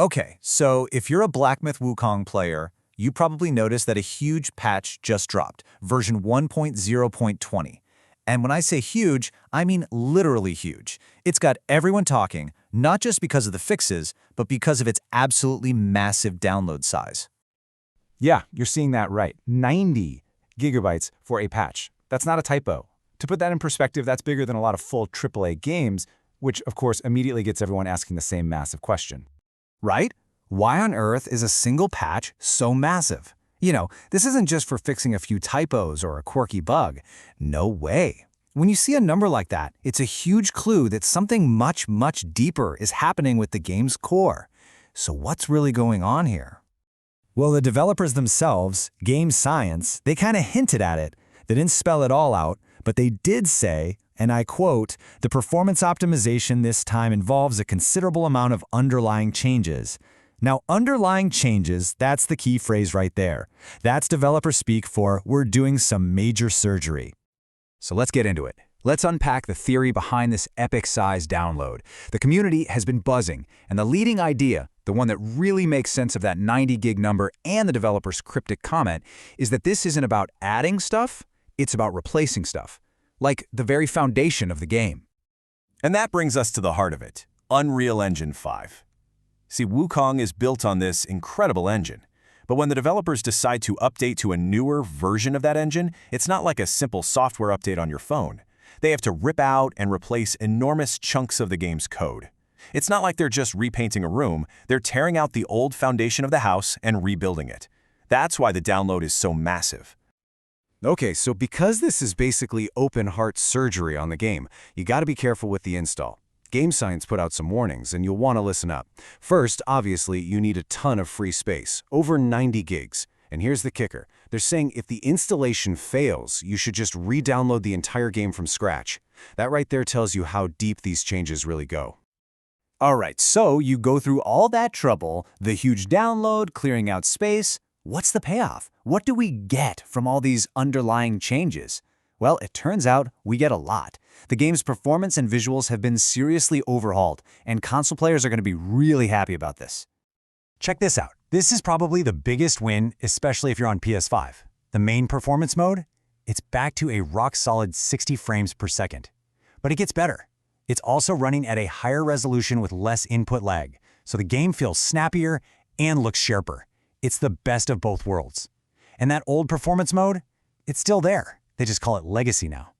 Okay, so if you're a Black Myth Wukong player, you probably noticed that a huge patch just dropped, version 1.0.20. And when I say huge, I mean literally huge. It's got everyone talking, not just because of the fixes, but because of its absolutely massive download size. Yeah, you're seeing that right. 90 gigabytes for a patch. That's not a typo. To put that in perspective, that's bigger than a lot of full AAA games, which of course immediately gets everyone asking the same massive question. Right? Why on earth is a single patch so massive? This isn't just for fixing a few typos or a quirky bug. No way. When you see a number like that, it's a huge clue that something much, much deeper is happening with the game's core. So what's really going on here? Well, the developers themselves, Game Science, they kind of hinted at it. They didn't spell it all out, but they did say, and I quote, "The performance optimization this time involves a considerable amount of underlying changes." Now, underlying changes, that's the key phrase right there. That's developer speak for we're doing some major surgery. So let's get into it. Let's unpack the theory behind this epic-size download. The community has been buzzing, and the leading idea, the one that really makes sense of that 90 gig number and the developer's cryptic comment, is that this isn't about adding stuff, it's about replacing stuff, like the very foundation of the game. And that brings us to the heart of it, Unreal Engine 5. See, Wukong is built on this incredible engine. But when the developers decide to update to a newer version of that engine, it's not like a simple software update on your phone. They have to rip out and replace enormous chunks of the game's code. It's not like they're just repainting a room, they're tearing out the old foundation of the house and rebuilding it. That's why the download is so massive. Okay, so because this is basically open-heart surgery on the game, you gotta be careful with the install. Game Science put out some warnings, and you'll want to listen up. First, obviously, you need a ton of free space, over 90 gigs. And here's the kicker. They're saying if the installation fails, you should just re-download the entire game from scratch. That right there tells you how deep these changes really go. All right, so you go through all that trouble, the huge download, clearing out space. What's the payoff? What do we get from all these underlying changes? Well, it turns out we get a lot. The game's performance and visuals have been seriously overhauled, and console players are going to be really happy about this. Check this out. This is probably the biggest win, especially if you're on PS5. The main performance mode? It's back to a rock-solid 60 frames per second. But it gets better. It's also running at a higher resolution with less input lag, so the game feels snappier and looks sharper. It's the best of both worlds. And that old performance mode? It's still there. They just call it Legacy now.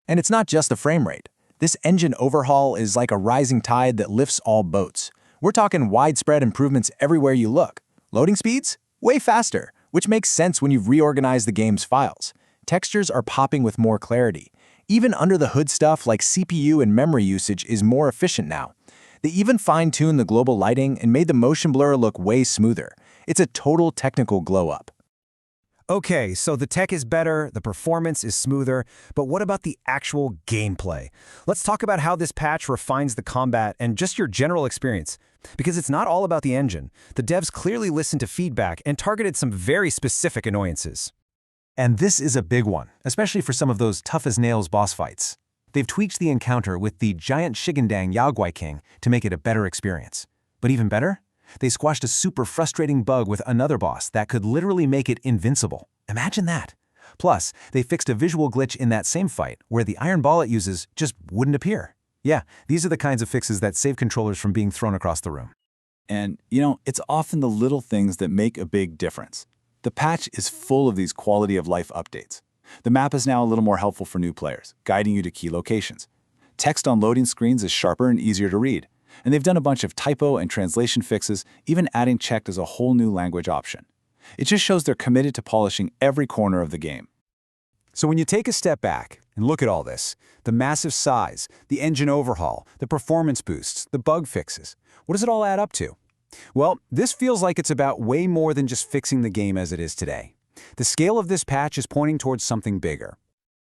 And it's not just the frame rate. This engine overhaul is like a rising tide that lifts all boats. We're talking widespread improvements everywhere you look. Loading speeds? Way faster, which makes sense when you've reorganized the game's files. Textures are popping with more clarity. Even under-the-hood stuff like CPU and memory usage is more efficient now. They even fine-tuned the global lighting and made the motion blur look way smoother. It's a total technical glow-up. Okay, so the tech is better, the performance is smoother, but what about the actual gameplay? Let's talk about how this patch refines the combat and just your general experience. Because it's not all about the engine. The devs clearly listened to feedback and targeted some very specific annoyances. And this is a big one, especially for some of those tough-as-nails boss fights. They've tweaked the encounter with the giant Shigandang Yaoguai King to make it a better experience. But even better? They squashed a super frustrating bug with another boss that could literally make it invincible. Imagine that. Plus, they fixed a visual glitch in that same fight where the iron ball it uses just wouldn't appear. Yeah, these are the kinds of fixes that save controllers from being thrown across the room. And, it's often the little things that make a big difference. The patch is full of these quality-of-life updates. The map is now a little more helpful for new players, guiding you to key locations. Text on loading screens is sharper and easier to read. And they've done a bunch of typo and translation fixes, even adding checked as a whole new language option. It just shows they're committed to polishing every corner of the game. So when you take a step back and look at all this, the massive size, the engine overhaul, the performance boosts, the bug fixes, what does it all add up to? Well, this feels like it's about way more than just fixing the game as it is today. The scale of this patch is pointing towards something bigger.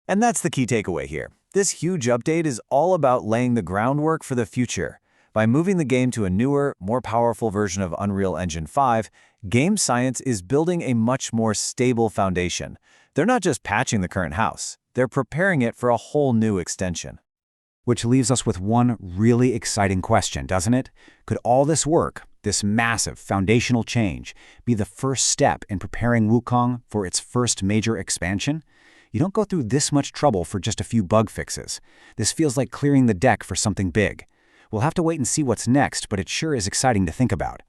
And that's the key takeaway here. This huge update is all about laying the groundwork for the future. By moving the game to a newer, more powerful version of Unreal Engine 5, Game Science is building a much more stable foundation. They're not just patching the current house, they're preparing it for a whole new extension. Which leaves us with one really exciting question, doesn't it? Could all this work this massive foundational change, be the first step in preparing Wukong for its first major expansion? You don't go through this much trouble for just a few bug fixes. This feels like clearing the deck for something big. We'll have to wait and see what's next, but it sure is exciting to think about.